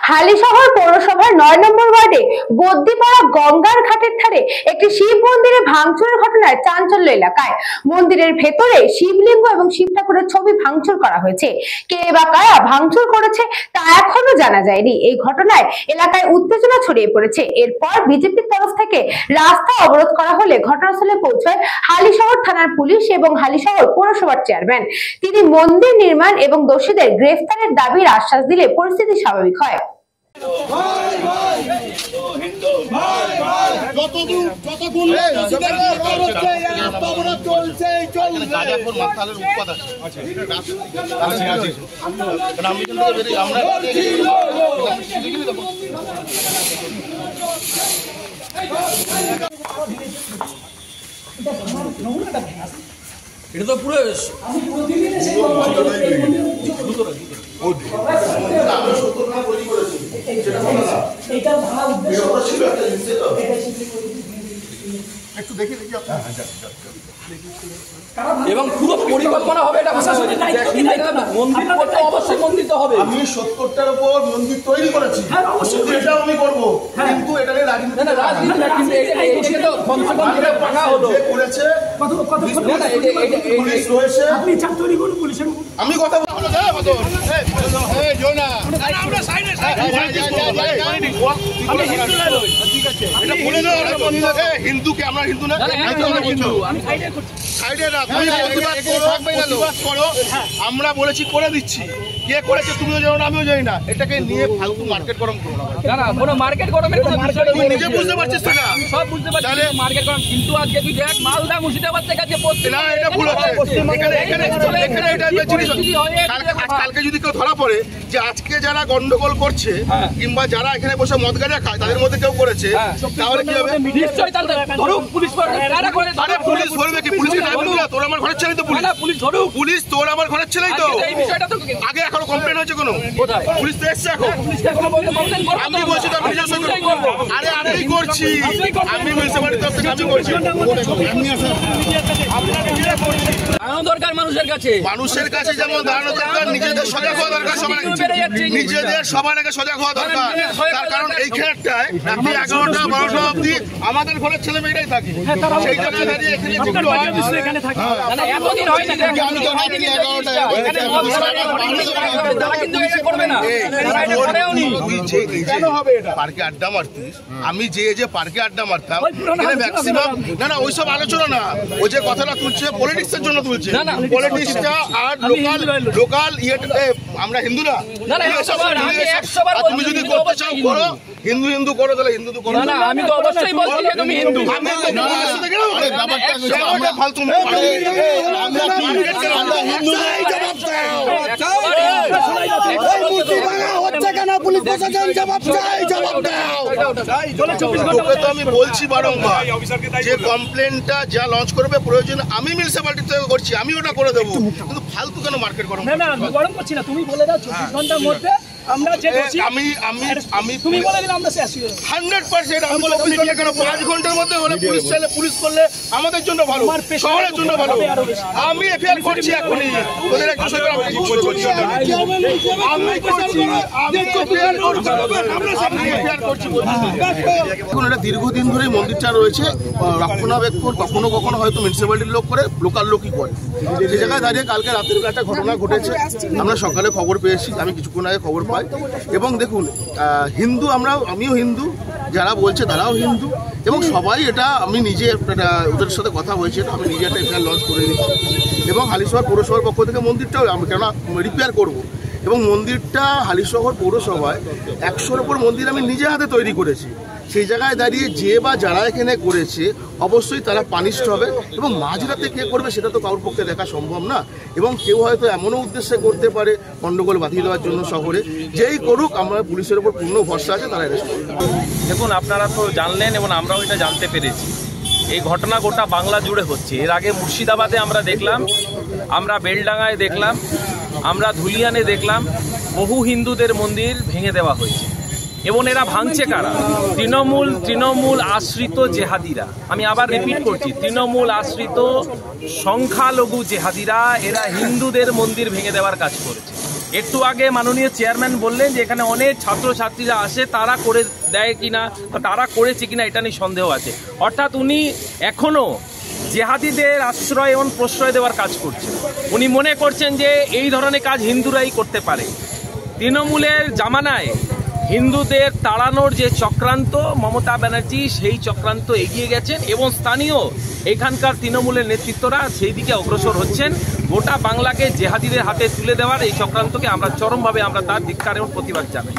হালিশহর পৌরসভার ৯ নম্বর ওয়ার্ডে বদ্দিপাড়া গঙ্গার ঘাটের ধারে একটি শিব মন্দিরে ভাঙচুরের ঘটনায় চাঞ্চল্য এলাকায়। মন্দিরের ভেতরে শিবলিঙ্গ এবং শিব ঠাকুরের ছবি ভাঙচুর করা হয়েছে। কে বা কারা ভাঙচুর করেছে তা এখনো জানা যায়নি। এই ঘটনায় এলাকায় উত্তেজনা ছড়িয়ে পড়েছে। এরপর বিজেপির তরফ থেকে রাস্তা অবরোধ করা হলে ঘটনাস্থলে পৌঁছায় হালিশহর থানার পুলিশ এবং হালিশহর পৌরসভার চেয়ারম্যান। তিনি মন্দির নির্মাণ এবং দোষীদের গ্রেফতারের দাবির আশ্বাস দিলে পরিস্থিতি স্বাভাবিক হয়। এটা তো পুরো এবং পুরো পরিকল্পনা হবে এটা মন্দির করতে অবশ্যই মন্দির তো হবে। আমি ৭০টার উপর মন্দির তৈরি করেছি, এটাও আমি করবো, কিন্তু এটা রাজনীতি তো ভাঙা হলো করেছে আমি কথা হিন্দুকে আমরা হিন্দু না আমরা বলেছি করে দিচ্ছি, কে করেছে তুমিও জানো না আমিও জানি না, এটাকে নিয়ে ফালতু মার্কেট গরম করো না। কোনো মার্কেট গরমের নিজে বুঝতে পারছিস না, সব বুঝতে পারছি মার্কেট গরম, কিন্তু আজকে তুই দেখ মালদা মুর্শিদাবাদ থেকে আজকে না এটা ভুল হচ্ছে। কালকে যদি কেউ ধরা পড়ে যে আজকে যারা গন্ডগোল করছে কিংবা যারা এখানে বসে মদ গাঁজা খায় তাদের মধ্যে কেউ করেছে, তাহলে কি হবে? নিশ্চয়ই তাহলে ধরুক পুলিশ পুলিশ ধরবে কি? পুলিশকে ডাকবে না, তোর আমার ঘরের ছেলেই তো পুলিশ। পুলিশ ধরুক, পুলিশ তোর আমার ঘরের ছেলেই তো। এই বিষয়টা তো আগে এখনো কমপ্লেন হয়েছে কোনো? পুলিশ তো এসছে এখন। আমি বলছি তো আমি নিজস্ব করবো। আরে আমি করছি, আমি মিউনিসিপালিটি তরফ থেকে আমি করছি। দাঁড়ানো দরকার মানুষের কাছে, মানুষের কাছে যেমন দাঁড়ানো দরকার, নিজেদের সজাগ হওয়া দরকার, নিজেদের সবার আগে সজাগ হওয়া দরকার। তার কারণ এই ক্ষেত্রটায় রাত্রি 11টা 12টা অব্দি আমাদের ঘরের ছেলে মেয়েরাই থাকে, সেই জায়গায় দাঁড়িয়ে এখানে যেগুলো হয় এতদিন হয় না পার্কে আড্ডা মারতিস, আমি যে পার্কে আড্ডা মারতাম ম্যাক্সিমাম না ওইসব আলোচনা না, ও যে কথাটা তুলছে পলিটিক্স এর জন্য তুলছে। পলিটিক্সটা আর লোকাল আমরা হিন্দু না, তুমি যদি করতে চাও করো, হিন্দু করো, তাহলে হিন্দু করো। আমি তো অবশ্যই বলছি যে তুমি হিন্দু। ফালতু আমি বলছি বারংবার যে কমপ্লেনটা যা লঞ্চ করবে প্রয়োজন আমি মিউনিসিপালিটি থেকে করছি, আমি ওটা করে দেবো, কিন্তু ফালতু কেন মার্কেট গরম? গরম করছি না, তুমি বলে দাও 24 ঘন্টার মধ্যে আমরা যে আমি তুমি বলে দিলে আমরা শেষ 100% আমি বলে দিচ্ছি কেন 5 ঘন্টার মধ্যে হলে পুলিশ চাইলে পুলিশ করলে আমাদের জন্য ভালো, শহরের জন্য ভালো। আমি এফআইআর করছি এখনই, ওদের একটা সরকার আমি করছি, এখন এটা দীর্ঘদিন ধরে মন্দিরটা রয়েছে, রক্ষণাবেক্ষণ কখনো কখনো হয়তো মিউনিসিপ্যালিটির লোক করে, লোকাল লোকই করে। যে জায়গায় দাঁড়িয়ে কালকে রাতের একটা ঘটনা ঘটেছে, আমরা সকালে খবর পেয়েছি, আমি কিছুক্ষণ আগে খবর পাই। এবং দেখুন হিন্দু আমিও হিন্দু, যারা বলছে তারাও হিন্দু, এবং সবাই এটা আমি নিজে ওদের সাথে কথা হয়েছে, আমি নিজে একটা এফআইআর লঞ্চ করে দিচ্ছি। এবং হালিশহর পৌরসভার পক্ষ থেকে মন্দিরটাও আমি কেন রিপেয়ার করবো, এবং মন্দিরটা হালিশহর পৌরসভায় 100-র উপর মন্দির আমি নিজে হাতে তৈরি করেছি। সেই জায়গায় দাঁড়িয়ে যে বা যারা এখানে করেছে অবশ্যই তারা পানিশড হবে, এবং মাঝরাতে কে করবে সেটা তো কারোর পক্ষে দেখা সম্ভব না। এবং কেউ হয়তো এমনও উদ্দেশ্যে করতে পারে গন্ডগোল বাঁধিয়ে দেওয়ার জন্য শহরে, যেই করুক আমরা পুলিশের উপর পূর্ণ ভরসা আছে, তারা অ্যারেস্ট করবে। দেখুন আপনারা তো জানলেন এবং আমরাও এটা জানতে পেরেছি, এই ঘটনা গোটা বাংলা জুড়ে হচ্ছে। এর আগে মুর্শিদাবাদে আমরা দেখলাম, আমরা বেলডাঙ্গায় দেখলাম, আমরা ধুলিয়ানে দেখলাম, বহু হিন্দুদের মন্দির ভেঙে দেওয়া হয়েছে। এবং এরা ভাঙছে কারা? তৃণমূল আশ্রিত জেহাদিরা। আমি আবার রিপিট করছি, তৃণমূল আশ্রিত সংখ্যালঘু জেহাদিরা। এরা হিন্দুদের মন্দির ভেঙে দেওয়ার কাজ করেছে। একটু আগে মাননীয় চেয়ারম্যান বললেন যে এখানে অনেক ছাত্রছাত্রীরা আসে, তারা করে দেয় কিনা বা তারা করেছে কিনা এটা নিয়ে সন্দেহ আছে। অর্থাৎ উনি এখনো জেহাদিদের আশ্রয় এবং প্রশ্রয় দেওয়ার কাজ করছেন। উনি মনে করছেন যে এই ধরনের কাজ হিন্দুরাই করতে পারে। তৃণমূলের জামানায় হিন্দুদের তাড়ানোর যে চক্রান্ত মমতা ব্যানার্জি সেই চক্রান্ত এগিয়ে গেছেন এবং স্থানীয় এখানকার তৃণমূলের নেতৃত্বরা সেই দিকে অগ্রসর হচ্ছেন। গোটা বাংলাকে জেহাদিদের হাতে তুলে দেওয়ার এই চক্রান্তকে আমরা চরমভাবে তার ধিক্কার এবং প্রতিবাদ জানাই।